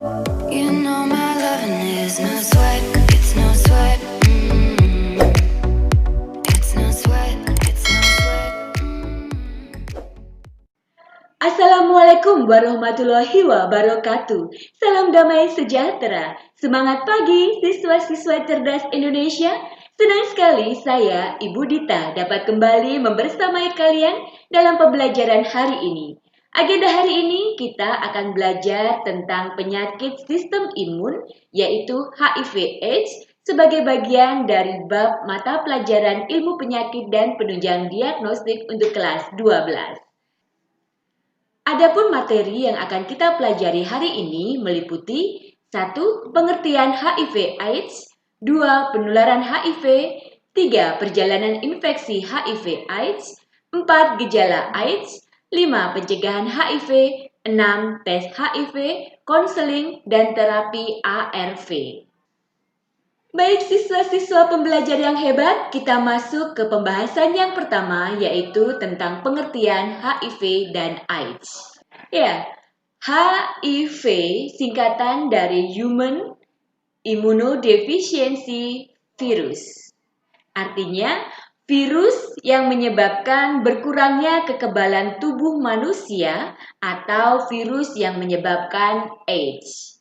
You know my loving is no sweat, it's no sweat. It's no sweat, it's no sweat. Assalamualaikum warahmatullahi wabarakatuh. Salam damai sejahtera. Semangat pagi siswa-siswa cerdas Indonesia. Senang sekali saya, Ibu Dita, dapat kembali membersamai kalian dalam pembelajaran hari ini. Agenda hari ini kita akan belajar tentang penyakit sistem imun, yaitu HIV/AIDS, sebagai bagian dari bab mata pelajaran ilmu penyakit dan penunjang diagnostik untuk kelas 12. Adapun materi yang akan kita pelajari hari ini meliputi 1. Pengertian HIV/AIDS, 2. Penularan HIV, 3. Perjalanan infeksi HIV/AIDS, 4. Gejala AIDS, 5. Pencegahan HIV, 6. Tes HIV, konseling, dan terapi ARV. Baik siswa-siswa pembelajar yang hebat, kita masuk ke pembahasan yang pertama, yaitu tentang pengertian HIV dan AIDS. Ya, HIV singkatan dari Human Immunodeficiency Virus. Artinya, virus yang menyebabkan berkurangnya kekebalan tubuh manusia atau virus yang menyebabkan AIDS.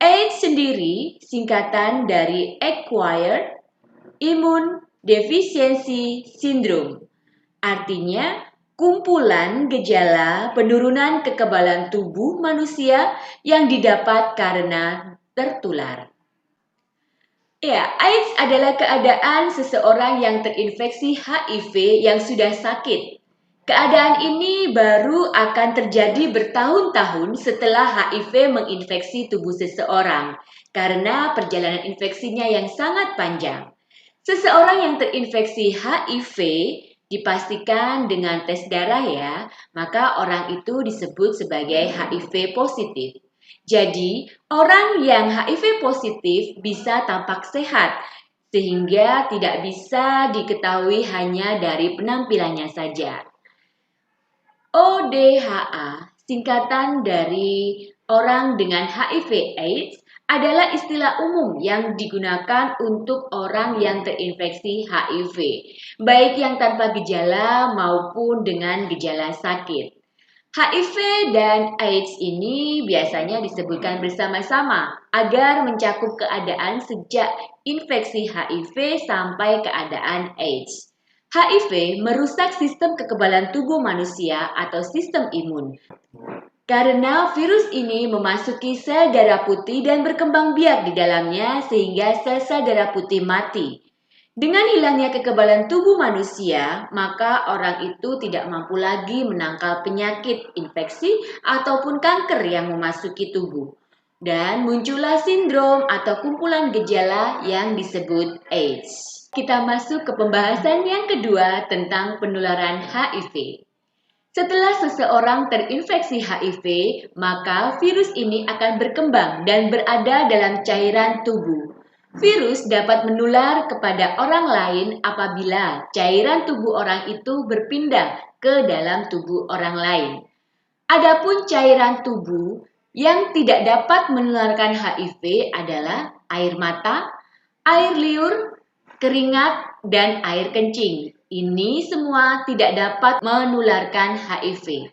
AIDS sendiri singkatan dari Acquired Immune Deficiency Syndrome. Artinya, kumpulan gejala penurunan kekebalan tubuh manusia yang didapat karena tertular. Ya, AIDS adalah keadaan seseorang yang terinfeksi HIV yang sudah sakit. Keadaan ini baru akan terjadi bertahun-tahun setelah HIV menginfeksi tubuh seseorang karena perjalanan infeksinya yang sangat panjang. Seseorang yang terinfeksi HIV dipastikan dengan tes darah ya, maka orang itu disebut sebagai HIV positif. Jadi, orang yang HIV positif bisa tampak sehat, sehingga tidak bisa diketahui hanya dari penampilannya saja. ODHA, singkatan dari orang dengan HIV/AIDS, adalah istilah umum yang digunakan untuk orang yang terinfeksi HIV, baik yang tanpa gejala maupun dengan gejala sakit. HIV dan AIDS ini biasanya disebutkan bersama-sama agar mencakup keadaan sejak infeksi HIV sampai keadaan AIDS. HIV merusak sistem kekebalan tubuh manusia atau sistem imun. Karena virus ini memasuki sel darah putih dan berkembang biak di dalamnya sehingga sel-sel darah putih mati. Dengan hilangnya kekebalan tubuh manusia, maka orang itu tidak mampu lagi menangkal penyakit, infeksi, ataupun kanker yang memasuki tubuh. Dan muncullah sindrom atau kumpulan gejala yang disebut AIDS. Kita masuk ke pembahasan yang kedua tentang penularan HIV. Setelah seseorang terinfeksi HIV, maka virus ini akan berkembang dan berada dalam cairan tubuh. Virus dapat menular kepada orang lain apabila cairan tubuh orang itu berpindah ke dalam tubuh orang lain. Adapun cairan tubuh yang tidak dapat menularkan HIV adalah air mata, air liur, keringat, dan air kencing. Ini semua tidak dapat menularkan HIV.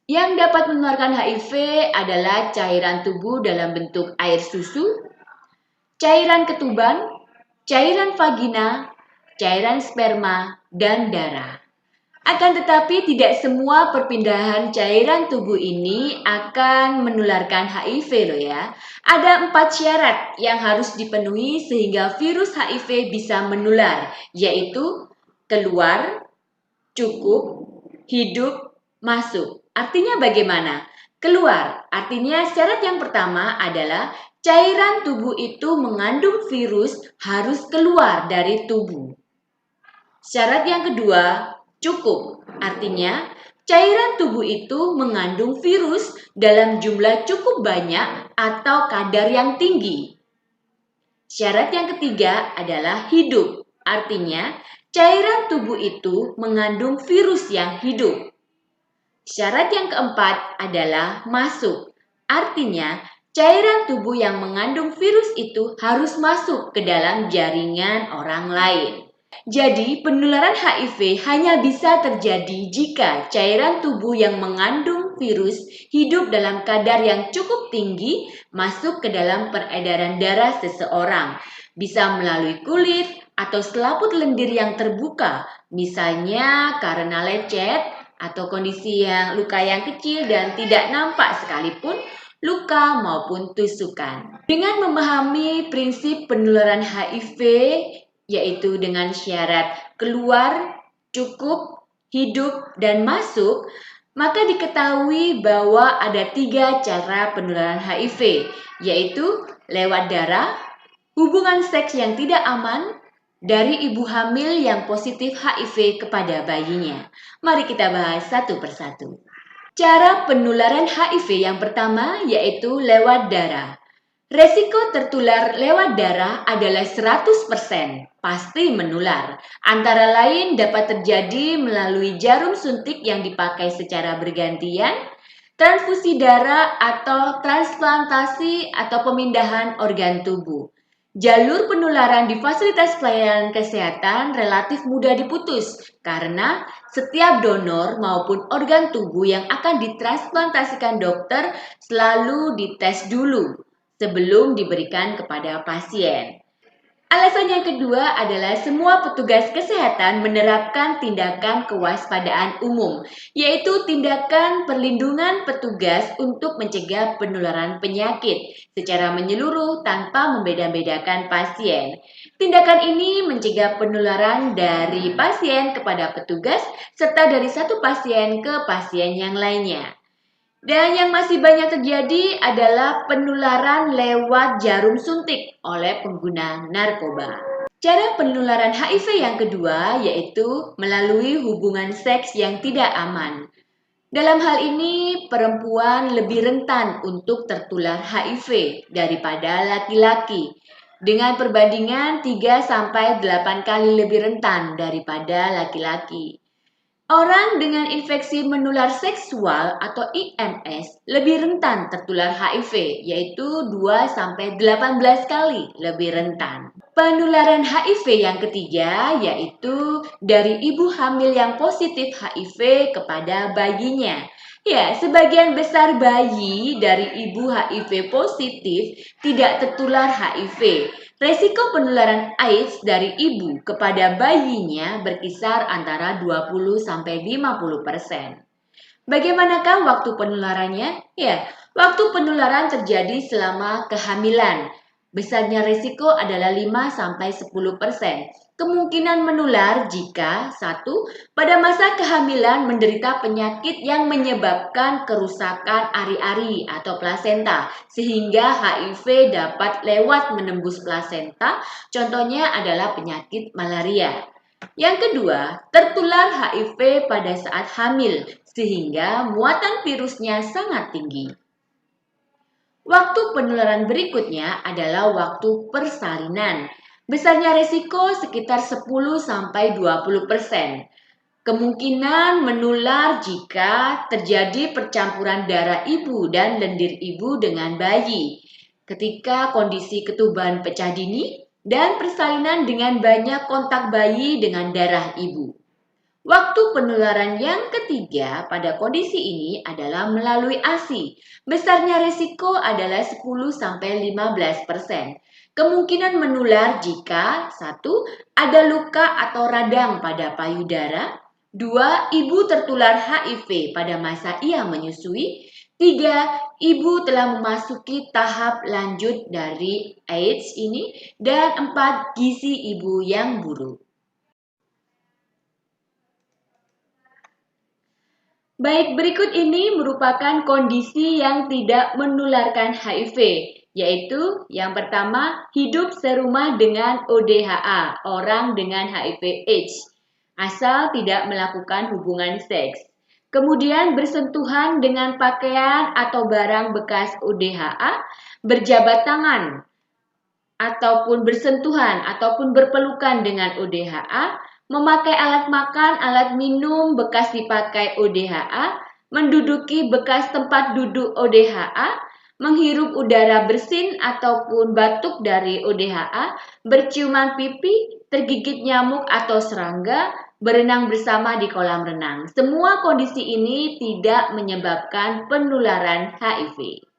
Yang dapat menularkan HIV adalah cairan tubuh dalam bentuk air susu, cairan ketuban, cairan vagina, cairan sperma, dan darah. Akan tetapi tidak semua perpindahan cairan tubuh ini akan menularkan HIV loh ya. Ada 4 syarat yang harus dipenuhi sehingga virus HIV bisa menular, yaitu keluar, cukup, hidup, masuk. Artinya bagaimana? Keluar, artinya syarat yang pertama adalah cairan tubuh itu mengandung virus harus keluar dari tubuh. Syarat yang kedua, cukup, artinya cairan tubuh itu mengandung virus dalam jumlah cukup banyak atau kadar yang tinggi. Syarat yang ketiga adalah hidup, artinya cairan tubuh itu mengandung virus yang hidup. Syarat yang keempat adalah masuk, Artinya, cairan tubuh yang mengandung virus itu harus masuk ke dalam jaringan orang lain. Jadi, penularan HIV hanya bisa terjadi jika cairan tubuh yang mengandung virus hidup dalam kadar yang cukup tinggi masuk ke dalam peredaran darah seseorang. Bisa melalui kulit atau selaput lendir yang terbuka, misalnya karena lecet atau kondisi luka yang kecil dan tidak nampak sekalipun, luka maupun tusukan. Dengan memahami prinsip penularan HIV, yaitu dengan syarat keluar, cukup, hidup, dan masuk, maka diketahui bahwa ada 3 cara penularan HIV, yaitu lewat darah, hubungan seks yang tidak aman, dari ibu hamil yang positif HIV kepada bayinya. Mari kita bahas satu persatu. Cara penularan HIV yang pertama yaitu lewat darah. Resiko tertular lewat darah adalah 100%, pasti menular. Antara lain dapat terjadi melalui jarum suntik yang dipakai secara bergantian, transfusi darah atau transplantasi atau pemindahan organ tubuh. Jalur penularan di fasilitas pelayanan kesehatan relatif mudah diputus karena setiap donor maupun organ tubuh yang akan ditransplantasikan dokter selalu dites dulu sebelum diberikan kepada pasien. Alasan yang kedua adalah semua petugas kesehatan menerapkan tindakan kewaspadaan umum, yaitu tindakan perlindungan petugas untuk mencegah penularan penyakit secara menyeluruh tanpa membeda-bedakan pasien. Tindakan ini mencegah penularan dari pasien kepada petugas serta dari satu pasien ke pasien yang lainnya. Dan yang masih banyak terjadi adalah penularan lewat jarum suntik oleh pengguna narkoba. Cara penularan HIV yang kedua yaitu melalui hubungan seks yang tidak aman. Dalam hal ini, perempuan lebih rentan untuk tertular HIV daripada laki-laki dengan perbandingan 3-8 kali lebih rentan daripada laki-laki. Orang dengan infeksi menular seksual atau IMS lebih rentan tertular HIV, yaitu 2-18 kali lebih rentan. Penularan HIV yang ketiga yaitu dari ibu hamil yang positif HIV kepada bayinya. Ya, sebagian besar bayi dari ibu HIV positif tidak tertular HIV. Resiko penularan AIDS dari ibu kepada bayinya berkisar antara 20-50%. Bagaimanakah waktu penularannya? Ya, waktu penularan terjadi selama kehamilan. Besarnya risiko adalah 5-10%. Kemungkinan menular jika 1. Pada masa kehamilan menderita penyakit yang menyebabkan kerusakan ari-ari atau plasenta sehingga HIV dapat lewat menembus plasenta, contohnya adalah penyakit malaria. Yang kedua, tertular HIV pada saat hamil sehingga muatan virusnya sangat tinggi. Waktu penularan berikutnya adalah waktu persalinan. Besarnya risiko sekitar 10-20%. Kemungkinan menular jika terjadi percampuran darah ibu dan lendir ibu dengan bayi, ketika kondisi ketuban pecah dini, dan persalinan dengan banyak kontak bayi dengan darah ibu. Waktu penularan yang ketiga pada kondisi ini adalah melalui ASI. Besarnya risiko adalah 10-15%. Kemungkinan menular jika 1. Ada luka atau radang pada payudara, 2. Ibu tertular HIV pada masa ia menyusui, 3. Ibu telah memasuki tahap lanjut dari AIDS ini, dan 4. Gizi ibu yang buruk. Baik, berikut ini merupakan kondisi yang tidak menularkan HIV, yaitu yang pertama, hidup serumah dengan ODHA, orang dengan HIV/AIDS, asal tidak melakukan hubungan seks. Kemudian bersentuhan dengan pakaian atau barang bekas ODHA, berjabat tangan, ataupun bersentuhan ataupun berpelukan dengan ODHA, memakai alat makan, alat minum bekas dipakai ODHA, menduduki bekas tempat duduk ODHA, menghirup udara bersin ataupun batuk dari ODHA, berciuman pipi, tergigit nyamuk atau serangga, berenang bersama di kolam renang. Semua kondisi ini tidak menyebabkan penularan HIV.